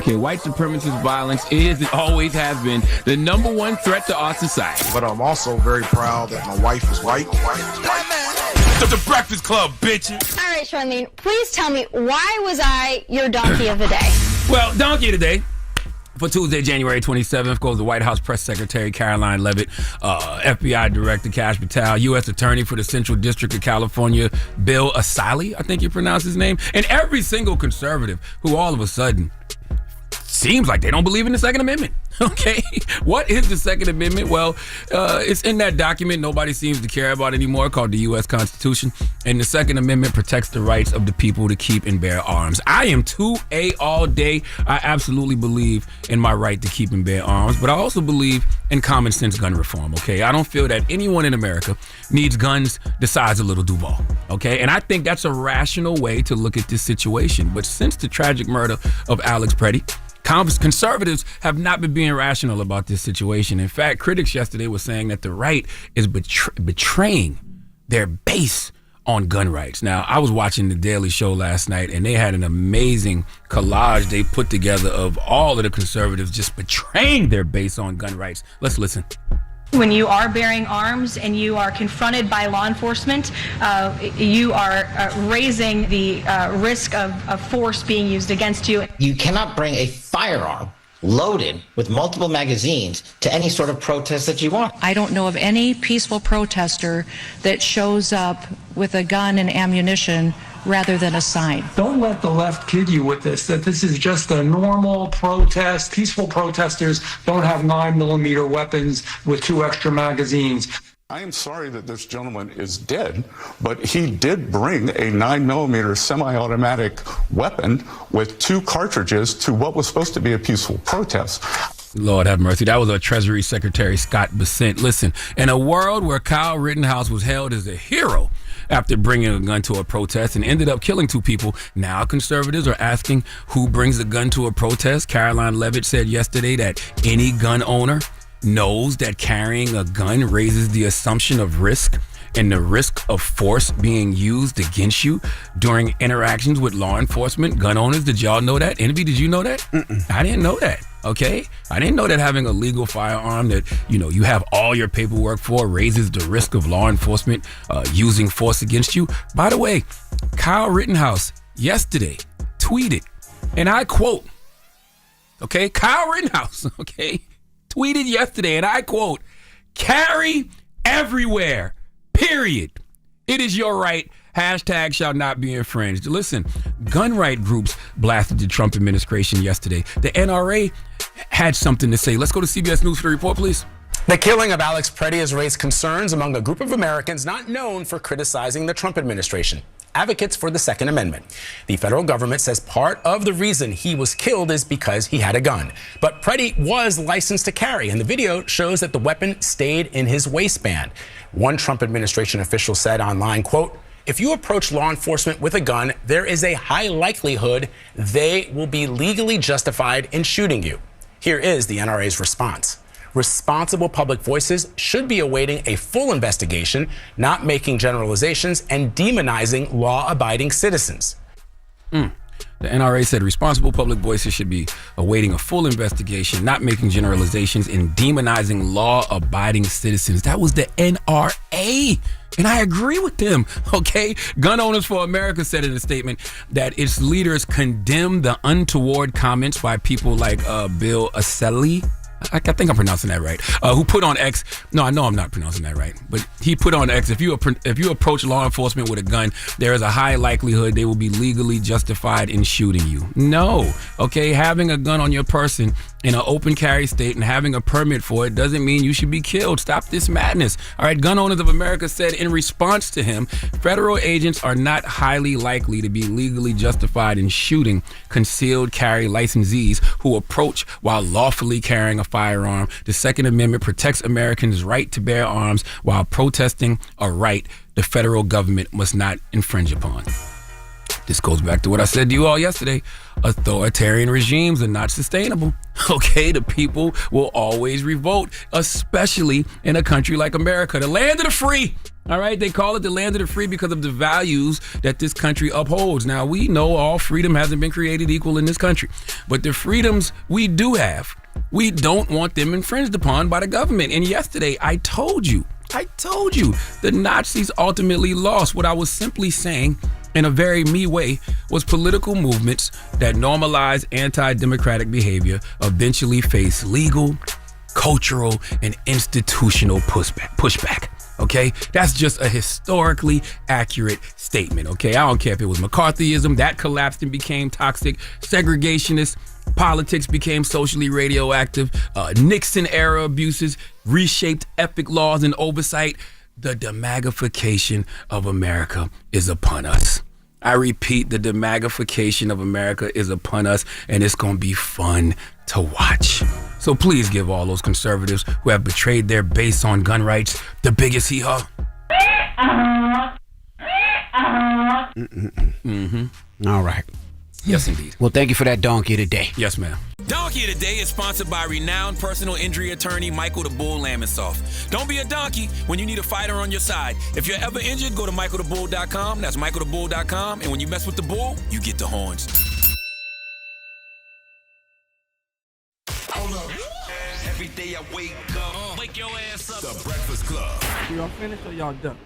Okay, white supremacist violence is and always has been the number one threat to our society. But I'm also very proud that my wife is white. The Breakfast Club, bitches. All right, Charlamagne, please tell me, why was I your donkey of the day? Well, donkey of the day for Tuesday, January 27th, goes the White House Press Secretary Caroline Leavitt, FBI Director Kash Patel, U.S. Attorney for the Central District of California, Bill Asali, I think you pronounce his name, and every single conservative who all of a sudden seems like they don't believe in the Second Amendment. Okay, what is the Second Amendment? Well, it's in that document nobody seems to care about anymore, called the U.S. Constitution, and the Second Amendment protects the rights of the people to keep and bear arms. I am 2A all day. I absolutely believe in my right to keep and bear arms, but I also believe in common sense gun reform, okay? I don't feel that anyone in America needs guns the size of Little Duval, okay? And I think that's a rational way to look at this situation. But since the tragic murder of Alex Pretty, conservatives have not been being rational about this situation. In fact, critics yesterday were saying that the right is betraying their base on gun rights. Now, I was watching The Daily Show last night, and they had an amazing collage they put together of all of the conservatives just betraying their base on gun rights. Let's listen. When you are bearing arms and you are confronted by law enforcement, you are raising the risk of force being used against you. You cannot bring a firearm loaded with multiple magazines to any sort of protest that you want. I don't know of any peaceful protester that shows up with a gun and ammunition rather than a sign. Don't let the left kid you with this, that this is just a normal protest. Peaceful protesters don't have 9mm weapons with 2 extra magazines. I am sorry that this gentleman is dead, but he did bring a 9mm semi-automatic weapon with 2 cartridges to what was supposed to be a peaceful protest. Lord have mercy. That was our Treasury Secretary Scott Bessent. Listen, in a world where Kyle Rittenhouse was hailed as a hero after bringing a gun to a protest and ended up killing 2 people, now conservatives are asking who brings a gun to a protest. Caroline Leavitt said yesterday that any gun owner knows that carrying a gun raises the assumption of risk and the risk of force being used against you during interactions with law enforcement. Gun owners, did y'all know that? Envy, did you know that? I didn't know that. Okay, I didn't know that having a legal firearm that you have all your paperwork for raises the risk of law enforcement using force against you. By the way, Kyle Rittenhouse yesterday tweeted, and I quote, okay, Kyle Rittenhouse, okay, tweeted yesterday, and I quote, "Carry everywhere, period. It is your right. Hashtag shall not be infringed." Listen, gun right groups blasted the Trump administration yesterday. The NRA had something to say. Let's go to CBS News for the report, please. The killing of Alex Pretty has raised concerns among a group of Americans not known for criticizing the Trump administration, advocates for the Second Amendment. The federal government says part of the reason he was killed is because he had a gun. But Pretty was licensed to carry, and the video shows that the weapon stayed in his waistband. One Trump administration official said online, quote, "If you approach law enforcement with a gun, there is a high likelihood they will be legally justified in shooting you." Here is the NRA's response. Responsible public voices should be awaiting a full investigation, not making generalizations and demonizing law-abiding citizens. The NRA said responsible public voices should be awaiting a full investigation, not making generalizations and demonizing law-abiding citizens. That was the NRA. And I agree with them, okay? Gun Owners for America said in a statement that its leaders condemn the untoward comments by people like Bill Asali. I think I'm pronouncing that right. Who put on X? No, I know I'm not pronouncing that right. But he put on X. If you approach law enforcement with a gun, there is a high likelihood they will be legally justified in shooting you. No, okay. Having a gun on your person in an open carry state and having a permit for it doesn't mean you should be killed. Stop this madness. All right. Gun Owners of America said in response to him, federal agents are not highly likely to be legally justified in shooting concealed carry licensees who approach while lawfully carrying a firearm. The Second Amendment protects Americans' right to bear arms while protesting a right the federal government must not infringe upon. This goes back to what I said to you all yesterday. Authoritarian regimes are not sustainable. Okay, the people will always revolt, especially in a country like America, the land of the free. All right, they call it the land of the free because of the values that this country upholds. Now, we know all freedom hasn't been created equal in this country, but the freedoms we do have, we don't want them infringed upon by the government. And yesterday, I told you, the Nazis ultimately lost. What I was simply saying, in a very me way, was political movements that normalize anti-democratic behavior eventually face legal, cultural, and institutional pushback. Okay, that's just a historically accurate statement. Okay, I don't care if it was McCarthyism that collapsed and became toxic, segregationist politics became socially radioactive, Nixon era abuses reshaped ethic laws and oversight. The demagification of America is upon us. I repeat, the demagification of America is upon us, and it's going to be fun to watch. So please give all those conservatives who have betrayed their base on gun rights the biggest hee-haw. All right. Yes, indeed. Well, thank you for that donkey today. Yes, ma'am. Donkey Today is sponsored by renowned personal injury attorney Michael the Bull Lamonsoff. Don't be a donkey when you need a fighter on your side. If you're ever injured, go to michaelthebull.com. That's michaelthebull.com. And when you mess with the bull, you get the horns. Hold up. Every day I wake up, wake your ass up. The Breakfast Club. Y'all finished or y'all done?